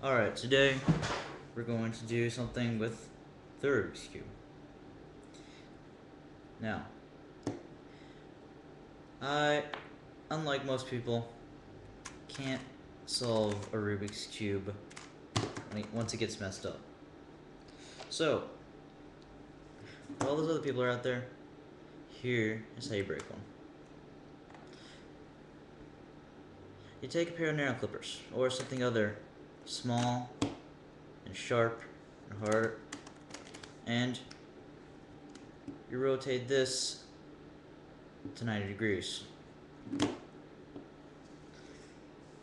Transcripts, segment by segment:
Alright, today we're going to do something with the Rubik's Cube. Now, unlike most people, can't solve a Rubik's Cube once it gets messed up. So, for all those other people out there, here is how you break one. You take a pair of nail clippers, or something other small and sharp and hard, and you rotate this to 90 degrees.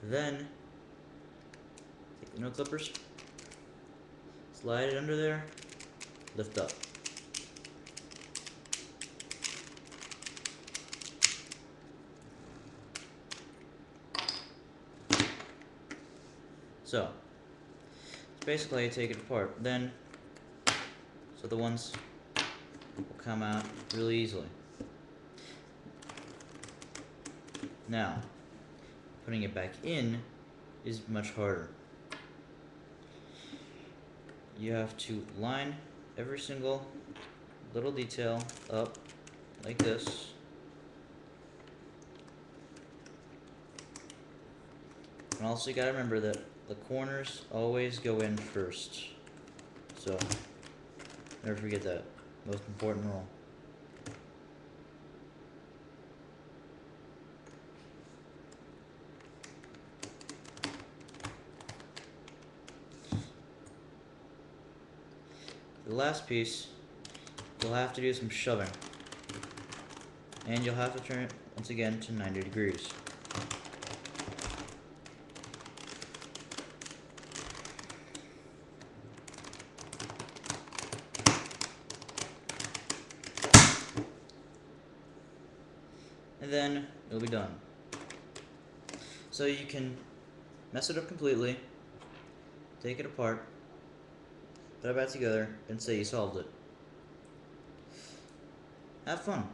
Then take the nail clippers, slide it under there, lift up. So basically how you take it apart. Then, so the ones will come out really easily. Now, putting it back in is much harder. You have to line every single little detail up like this. And also you gotta remember that the corners always go in first. So, never forget that. Most important rule. The last piece, you'll have to do some shoving. And you'll have to turn it once again to 90 degrees. And then it'll be done. So you can mess it up completely, take it apart, put it back together, and say you solved it. Have fun.